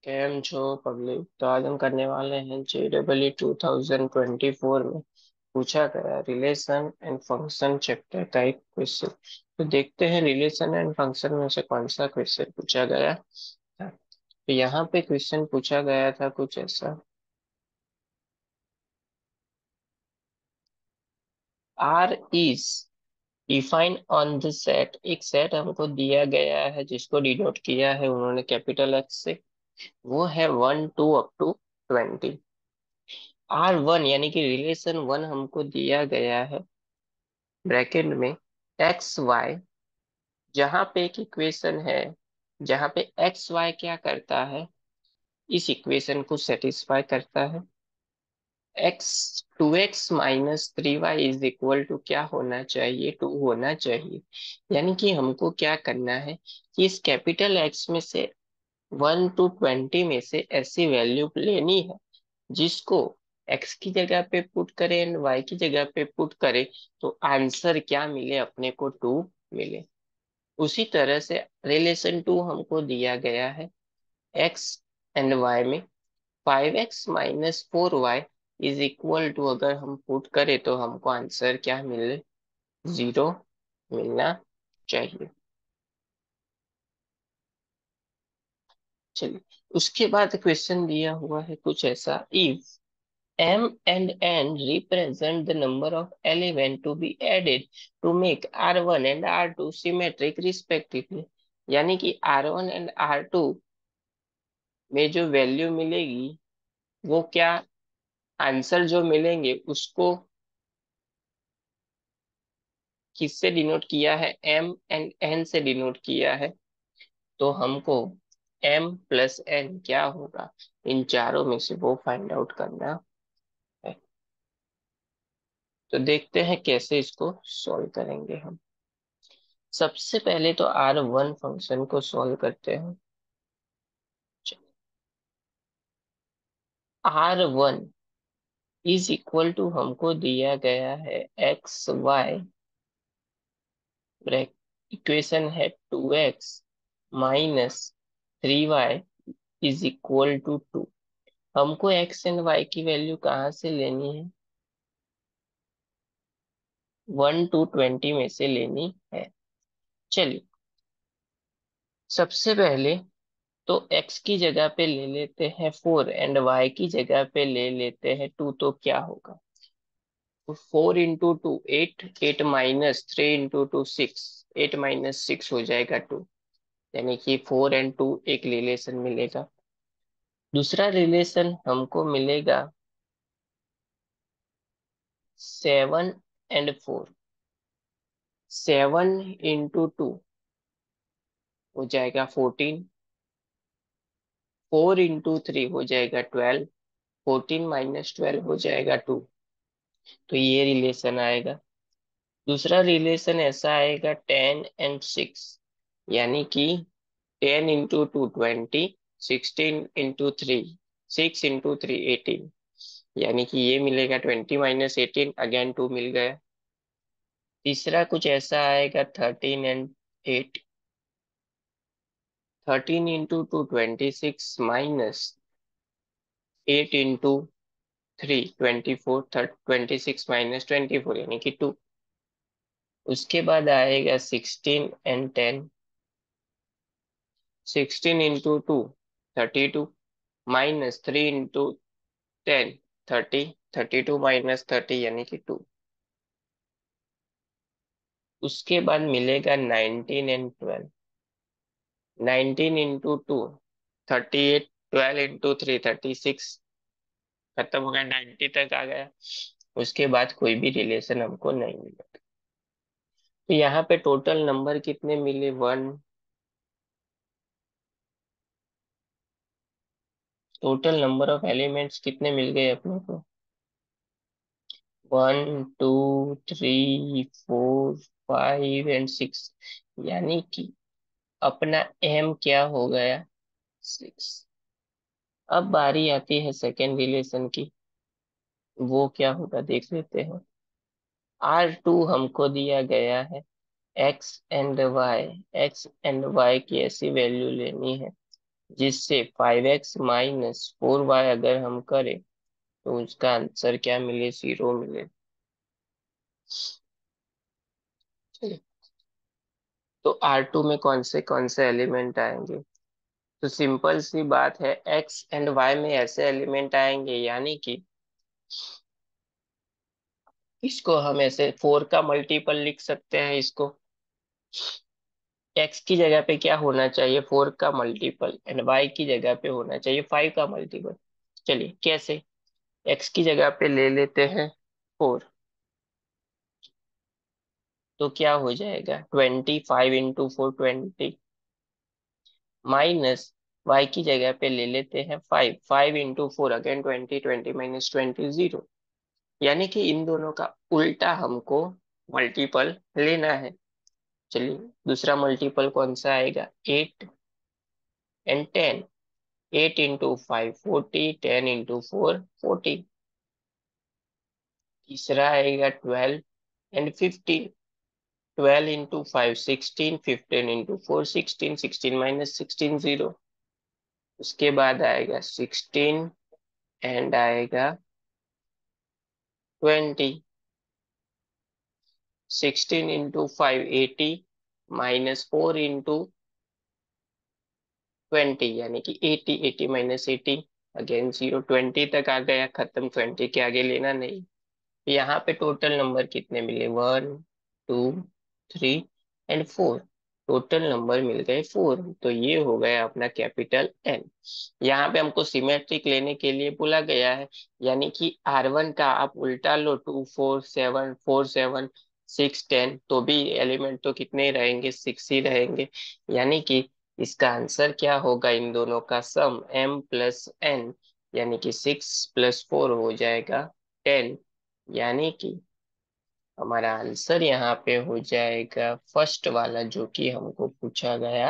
Cam जो public तो आज हम करने वाले हैं JEE 2024 में पूछा गया रिलेशन एंड फंक्शन चैप्टर का एक क्वेश्चन। तो देखते हैं रिलेशन एंड फंक्शन में से कौन सा क्वेश्चन पूछा गया था। तो यहाँ पे क्वेश्चन पूछा गया था कुछ ऐसा। R is define on the set. एक सेट हमको दिया गया है जिसको डिनोट किया है उन्होंने कैपिटल एक्स से। वो है 1 to up to 20। R1 यानी कि रिलेशन वन हमको दिया गया है ब्रैकेट में एक्स वाई, जहां पे एक इक्वेशन है जहां पे एक्स वाई क्या करता है, इस इक्वेशन को सेटिस्फाई करता है। X 2x - 3y is equal to क्या होना चाहिए, 2 होना चाहिए। यानी कि हमको क्या करना है कि इस कैपिटल एक्स में से 1 to 20 में से ऐसी वैल्यू लेनी है जिसको x की जगह पे पुट करें एंड y की जगह पे पुट करें तो आंसर क्या मिले, अपने को 2 मिले। उसी तरह से रिलेशन 2 हमको दिया गया है x एंड y में 5x - 4y is equal to, अगर हम पुट करें तो हमको आंसर क्या मिले, 0 मिलना चाहिए। चलिए, उसके बाद क्वेश्चन दिया हुआ है कुछ ऐसा। If M and N represent the number of elements to be added to make R1 and R2 symmetric respectively। यानी कि R1 and R2 में जो वैल्यू मिलेगी वो क्या, आंसर जो मिलेंगे उसको किससे डिनोट किया है, M and N से डिनोट किया है। तो हमको M+N क्या होगा, इन चारों में से वो फाइंड आउट करना है। तो देखते हैं कैसे इसको सॉल्व करेंगे हम। सबसे पहले तो R1 फंक्शन को सॉल्व करते हैं। R1 इज इक्वल टू हमको दिया गया है एक्स वाई, इक्वेशन है 2x - 3y is equal to 2। हमको एक्स एंड वाई की वैल्यू कहाँ से लेनी है, 1 to 20 में से लेनी है। चलिए, सबसे पहले तो x की जगह पे ले लेते हैं 4 एंड y की जगह पे ले लेते हैं 2। तो क्या होगा, तो 4 into 2 8, 8 - 3 into 2 6, 8 - 6 हो जाएगा 2। यानी कि 4 and 2 एक रिलेशन मिलेगा। दूसरा रिलेशन हमको मिलेगा 7 and 4। 7 into 2 हो जाएगा 14। 4 into 3 हो जाएगा 12। 14 - 12 हो जाएगा 2। तो ये रिलेशन आएगा। दूसरा रिलेशन ऐसा आएगा 10 and 6। यानी कि 10 into 2 20, 16 into 3 6 into 3 18। यानी कि ये मिलेगा 20 - 18, अगेन 2 मिल गया। तीसरा कुछ ऐसा आएगा 13 and 8। 13 into 2 26 - 8 into 3 24। 26 - 24 यानी कि 2। उसके बाद आएगा 16 and 10। 16 into 2 32 -3 into 10 30। 32 - 30 यानी कि 2। उसके बाद मिलेगा 19 and 12। 19 into 2 38। 12 into 3 36। खत्म हो गया, 90 तक आ गया। उसके बाद कोई भी रिलेशन हमको नहीं मिला। तो यहाँ पे टोटल नंबर कितने मिले, 1। टोटल नंबर ऑफ एलिमेंट्स कितने मिल गए अपने को, 1 2 3 4 5 and 6। यानी कि अपना M क्या हो गया, 6। अब बारी आती है सेकेंड रिलेशन की, वो क्या होगा देख लेते हैं। R2 हमको दिया गया है X and Y. X and Y की ऐसी वैल्यू लेनी है जिससे 5x-4y अगर हम करें तो उसका आंसर क्या मिले, 0 मिले। चलिए, तो R2 में कौन से एलिमेंट आएंगे? तो सिंपल सी बात है, एक्स एंड वाई में ऐसे एलिमेंट आएंगे, यानी कि इसको हम ऐसे 4 का मल्टीपल लिख सकते हैं। इसको एक्स की जगह पे क्या होना चाहिए, 4 का मल्टीपल, एंड वाई की जगह पे होना चाहिए 5 का मल्टीपल। चलिए कैसे, एक्स की जगह पे ले लेते हैं 4, तो क्या हो जाएगा, 25 × 4 20, माइनस वाई की जगह पे ले लेते हैं 5, 5 × 4 अगेन 20, 20 - 20 0। यानी कि इन दोनों का उल्टा हमको मल्टीपल लेना है। चलिए, दूसरा मल्टीपल कौन सा आएगा, 8 एंड 10। 8 × 5 40, 10 × 4 40। तीसरा आएगा 12 एंड 15। 12 × 5 16, 15 × 4 16, 16 - 16 0। उसके बाद आएगा 16 एंड आएगा 20। 16 × 5 80, -4 × 20, यानी कि 80, 80 - 80 अगेन 0। 20 तक आ गया, खत्म, 20 के आगे लेना नहीं। यहाँ पे टोटल नंबर कितने मिले, 1 2 3 एंड 4। टोटल नंबर मिल गए 4, तो ये हो गया अपना कैपिटल एन। यहाँ पे हमको सिमेट्रिक लेने के लिए बोला गया है, यानी कि R1 का आप उल्टा लो, 2 4 7 4 7 6 10, तो भी एलिमेंट तो कितने ही रहेंगे, 6 ही रहेंगे। यानी कि इसका आंसर क्या होगा, इन दोनों का सम m+n, यानी कि 6 + 4 हो जाएगा 10। यानी कि हमारा आंसर यहाँ पे हो जाएगा फर्स्ट वाला जो कि हमको पूछा गया